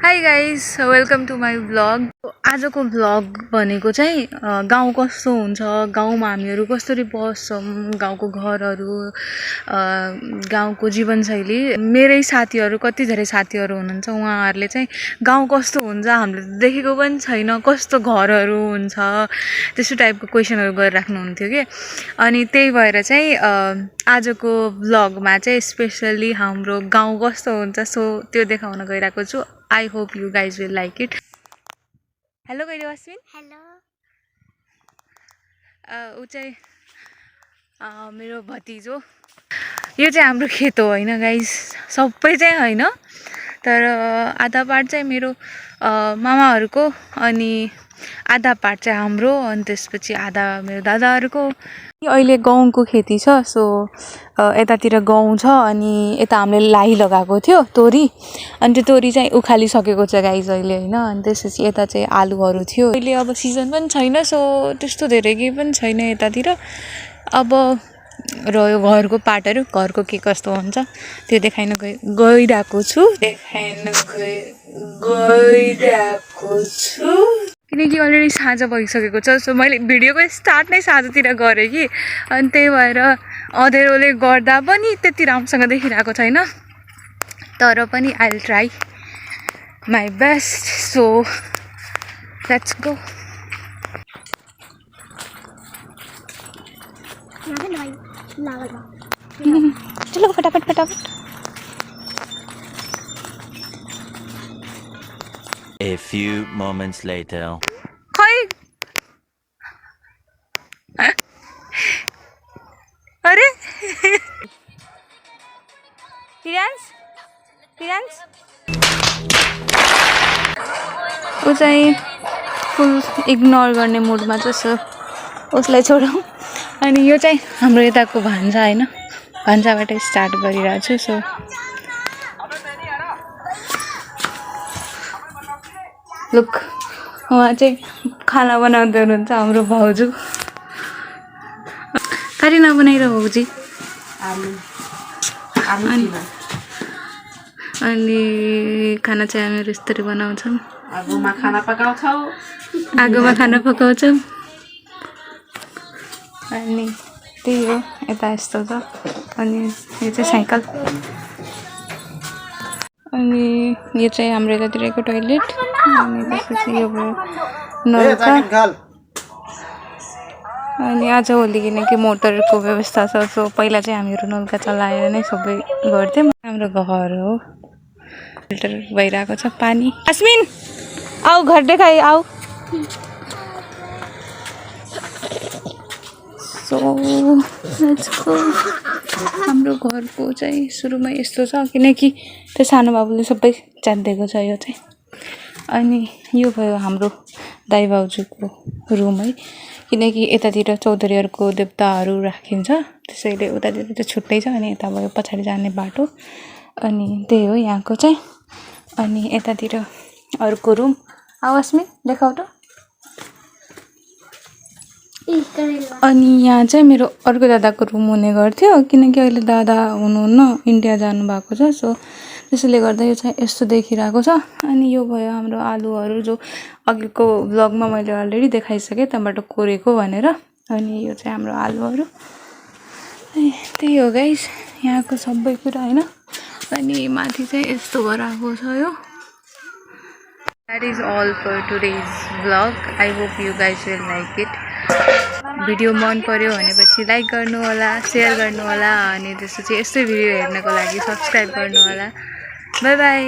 High guys welcome to my vlog. आजको vlog भनेको चाहिँ गाउँ कस्तो हुन्छ, गाउँमा हामीहरू कसरी बस्छौँ, गाउँको घरहरू, गाउँको जीवनशैली। मेरै साथीहरू कति धेरै साथीहरू हुनुहुन्छ, उहाँहरूले चाहिँ गाउँ कस्तो हुन्छ हामीले देखेको पनि छैन, कस्तो घरहरू हुन्छ त्यस्तो टाइपको क्वेसनहरू गरिराख्नुहुन्थ्यो कि। अनि त्यही भएर चाहिँ आजको भ्लगमा चाहिँ स्पेसली हाम्रो गाउँ कस्तो हुन्छ सो त्यो देखाउन गइरहेको छु। I hope you guys will like it. Hello guys, Asmin. Hello. ऊ चाहिँ मेरो भतिजो। यो चाहिँ हाम्रो खेत हो हैन गाइस, सबै चाहिँ हैन, तर आधा पार्ट चाहिँ मेरो मामाहरूको अनि आधा पार्ट चाहिँ हाम्रो, अनि त्यसपछि आधा मेरो दादाहरूको। अहिले गहुँको खेती छ, सो यतातिर गहुँ छ अनि यता हामीले लाई लगाएको थियो तोरी, अनि त्यो तोरी चाहिँ उखालिसकेको छ गाइस अहिले हैन। अनि त्यसपछि यता चाहिँ आलुहरू थियो। अहिले अब सिजन पनि छैन, सो त्यस्तो धेरै केही पनि छैन यतातिर। अब रह्यो घरको पार्टहरू, घरको के कस्तो हुन्छ त्यो देखाइन गइरहेको छु किनकि अलरेडी साँझ भइसकेको छ। सो मैले भिडियोको स्टार्ट नै साँझतिर गरेँ कि, अनि त्यही भएर अँध्यारोले गर्दा पनि त्यति राम्रोसँग देखिरहेको छैन, तर पनि I will try my best. So let's go. चलो फटाफट फटाफट। A few moments later. खै अरे पिरान्स ऊ चाहिँ फुल इग्नोर गर्ने मुडमा छ, सो उसलाई छोडौँ। अनि यो चाहिँ हाम्रो यताको भान्सा हैन, भान्साबाट स्टार्ट गरिरहेको छु। सो लुक, उहाँ चाहिँ खाना बनाउँदै हुनुहुन्छ हाम्रो भाउजू। करिना बनाइरह भाउजी। अनि खाना चाहिँ हामीहरू यस्तरी बनाउँछौँ, आगोमा खाना पकाउँछौँ। अनि त्यही हो, यता यस्तो छ। अनि यो चाहिँ साइकल, अनि यो चाहिँ हाम्रो यतातिरको टोइलेट, अनि त्यसपछि यो भयो नलका। अनि आजभोलि किनकि मोटरको व्यवस्था छ, सो पहिला चाहिँ हामीहरू नलका चलाएर नै सबै गर्थ्यौँ। हाम्रो घर हो, फिल्टर भइरहेको छ पानी। अस्मिन आऊ, घर देखाइ आऊ। So let's go. हाम्रो घरको चाहिँ सुरुमा यस्तो छ, किनकि त्यो सानो बाबुले सबै च्यातिदिएको छ यो चाहिँ। अनि यो भयो हाम्रो दाइ भाउजूको रुम है, किनकि यतातिर चौधरीहरूको देवताहरू राखिन्छ, त्यसैले उतातिर चाहिँ छुट्टै छ। अनि यता भयो पछाडि जाने बाटो, अनि त्यही हो यहाँको चाहिँ। अनि यतातिर अर्को रुम। आवाजमा देखाउ त। अनि यहाँ चाहिँ मेरो अर्को दादाको रुम हुने गर्थ्यो, किनकि अहिले दादा हुनुहुन्न, इन्डिया जानुभएको छ। सो त्यसैले गर्दा यो चाहिँ यस्तो देखिरहेको छ। अनि यो भयो हाम्रो आलुहरू, जो अघिको भ्लगमा मैले अलरेडी देखाइसकेँ त्यहाँबाट कोरेको भनेर। अनि यो चाहिँ हाम्रो आलुहरू। त्यही हो गाइस यहाँको सबै कुरा हैन। अनि माथि चाहिँ यस्तो भइरहेको छ यो। That is all for today's vlog. I hope you guys will like it. Video मन पर्यो भनेपछि लाइक गर्नु होला, शेयर गर्नु होला, अनि त्यसपछि यस्तै भिडियो हेर्नको लागि सब्स्क्राइब गर्नु होला। By by.